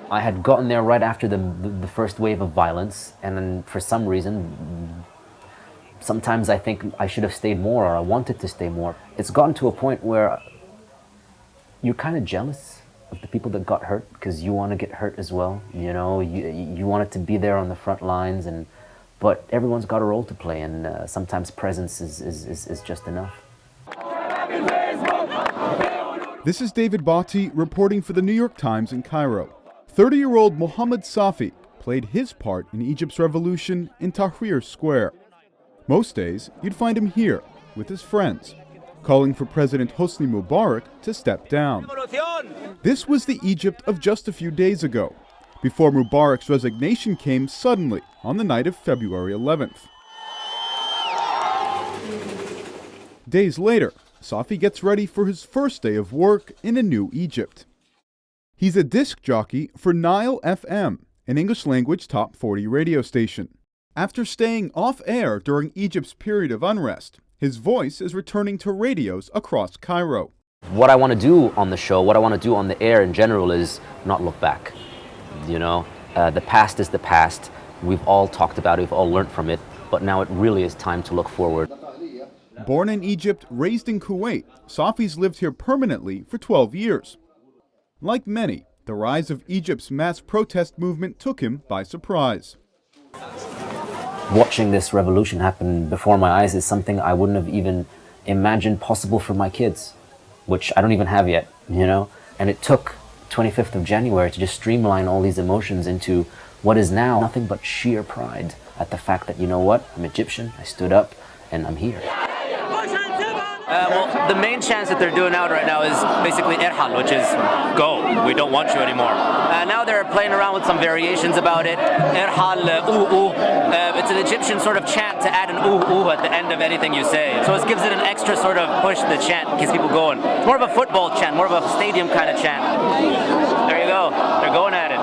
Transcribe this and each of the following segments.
I had gotten there right after the first wave of violence, and then for some reason, sometimes I think I should have stayed more, or I wanted to stay more. It's gotten to a point where you're kind of jealous of the people that got hurt, because you want to get hurt as well. You know, you wanted to be there on the front lines, but everyone's got a role to play, and sometimes presence is just enough. This is David Bhatti reporting for the New York Times in Cairo. 30-year-old Mohamed Safi played his part in Egypt's revolution in Tahrir Square. Most days, you'd find him here with his friends, calling for President Hosni Mubarak to step down. This was the Egypt of just a few days ago, before Mubarak's resignation came suddenly on the night of February 11th. Days later, Safi gets ready for his first day of work in a new Egypt. He's a disc jockey for Nile FM, an English-language top 40 radio station. After staying off-air during Egypt's period of unrest, his voice is returning to radios across Cairo. What I want to do on the show, what I want to do on the air in general is not look back. You know, the past is the past. We've all talked about it, we've all learned from it, but now it really is time to look forward. Born in Egypt, raised in Kuwait, Safi's lived here permanently for 12 years. Like many, the rise of Egypt's mass protest movement took him by surprise. Watching this revolution happen before my eyes is something I wouldn't have even imagined possible for my kids, which I don't even have yet, you know? And it took 25th of January to just streamline all these emotions into what is now nothing but sheer pride at the fact that, you know what, I'm Egyptian, I stood up, and I'm here. Well, the main chance that they're doing out right now is basically Irhal, which is go, we don't want you anymore. Now they're playing around with some variations about it. Irhal, ooh. It's an Egyptian sort of chant to add an ooh at the end of anything you say. So it gives it an extra sort of push to the chant, keeps people going. It's more of a football chant, more of a stadium kind of chant. There you go, they're going at it.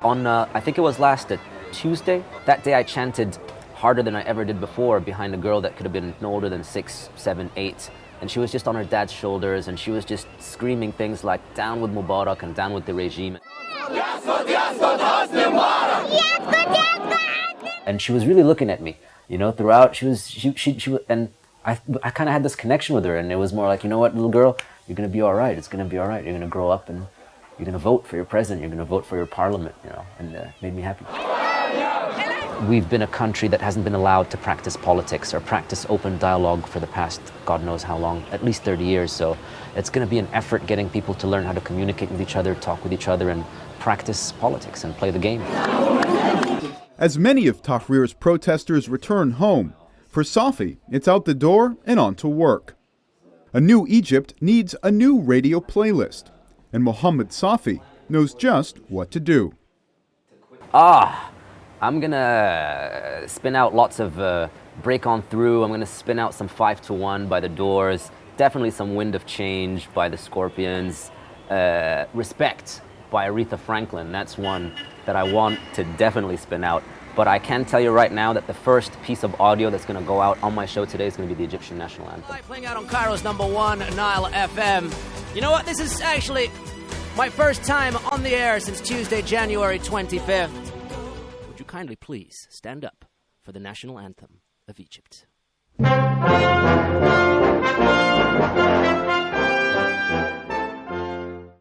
On, I think it was last Tuesday, that day I chanted harder than I ever did before behind a girl that could have been no older than 6, 7, 8. And she was just on her dad's shoulders, and she was just screaming things like, down with Mubarak and down with the regime. And she was really looking at me, you know, throughout. She was, and I kind of had this connection with her, and it was more like, you know what, little girl, you're going to be all right. It's going to be all right. You're going to grow up, and you're going to vote for your president. You're going to vote for your parliament, you know, and it made me happy. We've been a country that hasn't been allowed to practice politics or practice open dialogue for the past God knows how long, at least 30 years. So it's going to be an effort getting people to learn how to communicate with each other, talk with each other, and practice politics and play the game. As many of Tahrir's protesters return home, for Safi, it's out the door and on to work. A new Egypt needs a new radio playlist, and Mohamed Safi knows just what to do. I'm gonna spin out lots of Break On Through. I'm gonna spin out some 5 to 1 by the Doors. Definitely some Wind of Change by the Scorpions. Respect by Aretha Franklin. That's one that I want to definitely spin out. But I can tell you right now that the first piece of audio that's gonna go out on my show today is gonna be the Egyptian national anthem. Playing out on Cairo's #1 Nile FM. You know what? This is actually my first time on the air since Tuesday, January 25th. Would you kindly please stand up for the national anthem of Egypt?